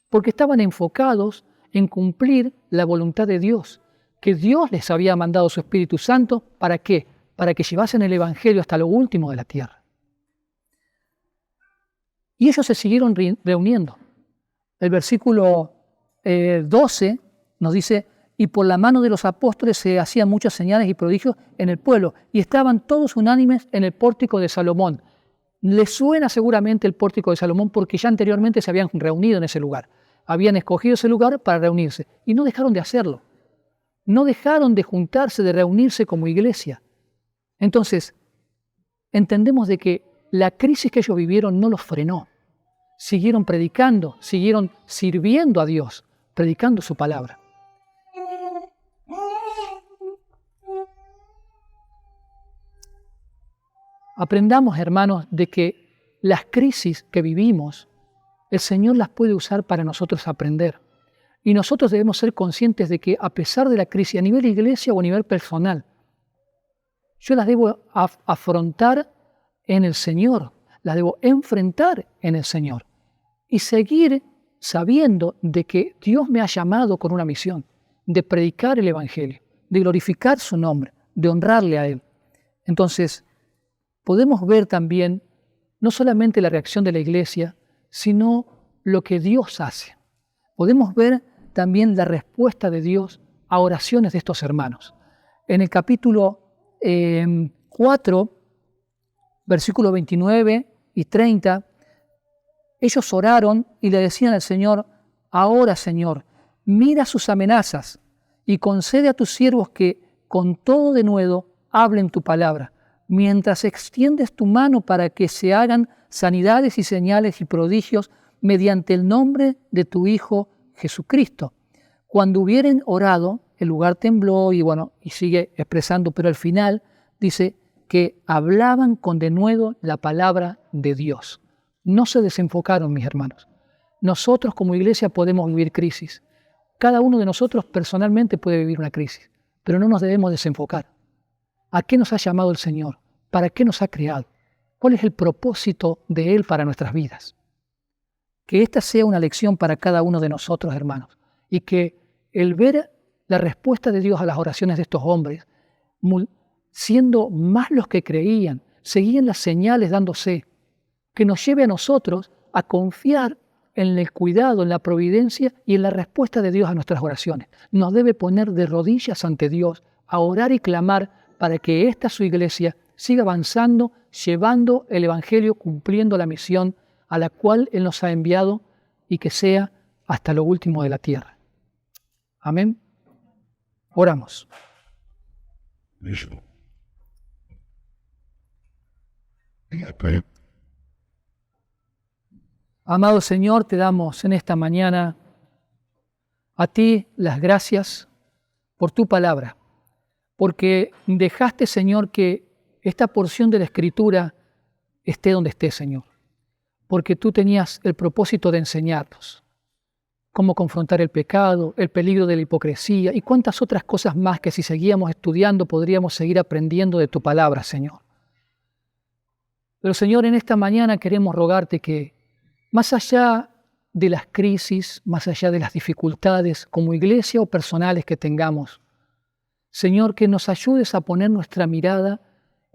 porque estaban enfocados en cumplir la voluntad de Dios, que Dios les había mandado su Espíritu Santo. ¿Para qué? Para que llevasen el Evangelio hasta lo último de la tierra. Y ellos se siguieron reuniendo. El versículo 12 nos dice: y por la mano de los apóstoles se hacían muchas señales y prodigios en el pueblo, y estaban todos unánimes en el pórtico de Salomón. Les suena seguramente el pórtico de Salomón porque ya anteriormente se habían reunido en ese lugar. Habían escogido ese lugar para reunirse y no dejaron de hacerlo. No dejaron de juntarse, de reunirse como iglesia. Entonces, entendemos de que la crisis que ellos vivieron no los frenó. Siguieron predicando, siguieron sirviendo a Dios, predicando su palabra. Aprendamos, hermanos, de que las crisis que vivimos, el Señor las puede usar para nosotros aprender. Y nosotros debemos ser conscientes de que a pesar de la crisis, a nivel iglesia o a nivel personal, yo las debo afrontar en el Señor, las debo enfrentar en el Señor y seguir sabiendo de que Dios me ha llamado con una misión, de predicar el Evangelio, de glorificar su nombre, de honrarle a Él. Entonces, podemos ver también no solamente la reacción de la iglesia, sino lo que Dios hace. Podemos ver también la respuesta de Dios a oraciones de estos hermanos. En el capítulo 4, versículos 29 y 30, ellos oraron y le decían al Señor: ahora, Señor, mira sus amenazas y concede a tus siervos que con todo denuedo hablen tu palabra, mientras extiendes tu mano para que se hagan sanidades y señales y prodigios mediante el nombre de tu Hijo Jesucristo. Cuando hubieren orado, el lugar tembló y sigue expresando, pero al final dice que hablaban con denuedo la palabra de Dios. No se desenfocaron, mis hermanos. Nosotros como iglesia podemos vivir crisis. Cada uno de nosotros personalmente puede vivir una crisis, pero no nos debemos desenfocar. ¿A qué nos ha llamado el Señor? ¿Para qué nos ha creado? ¿Cuál es el propósito de Él para nuestras vidas? Que esta sea una lección para cada uno de nosotros, hermanos, y que el ver la respuesta de Dios a las oraciones de estos hombres, siendo más los que creían, seguían las señales dándose, que nos lleve a nosotros a confiar en el cuidado, en la providencia y en la respuesta de Dios a nuestras oraciones. Nos debe poner de rodillas ante Dios, a orar y clamar para que esta su iglesia siga avanzando, llevando el Evangelio, cumpliendo la misión a la cual Él nos ha enviado y que sea hasta lo último de la tierra. Amén. Oramos. Amado Señor, te damos en esta mañana a ti las gracias por tu palabra, porque dejaste, Señor, que esta porción de la Escritura esté donde esté, Señor, porque tú tenías el propósito de enseñarnos cómo confrontar el pecado, el peligro de la hipocresía y cuántas otras cosas más que si seguíamos estudiando podríamos seguir aprendiendo de tu palabra, Señor. Pero, Señor, en esta mañana queremos rogarte que más allá de las crisis, más allá de las dificultades como iglesia o personales que tengamos, Señor, que nos ayudes a poner nuestra mirada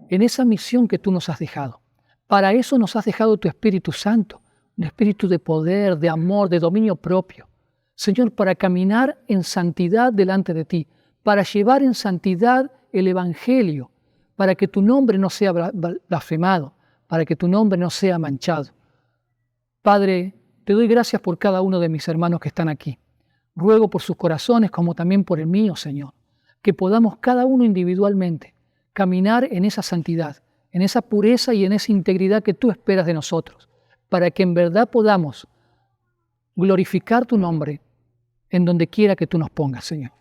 en esa misión que tú nos has dejado. Para eso nos has dejado tu Espíritu Santo, un espíritu de poder, de amor, de dominio propio. Señor, para caminar en santidad delante de ti, para llevar en santidad el Evangelio, para que tu nombre no sea blasfemado, para que tu nombre no sea manchado. Padre, te doy gracias por cada uno de mis hermanos que están aquí. Ruego por sus corazones como también por el mío, Señor, que podamos cada uno individualmente caminar en esa santidad, en esa pureza y en esa integridad que tú esperas de nosotros, para que en verdad podamos glorificar tu nombre en donde quiera que tú nos pongas, Señor.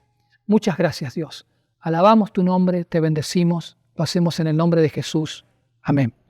Muchas gracias, Dios. Alabamos tu nombre, te bendecimos, lo hacemos en el nombre de Jesús. Amén.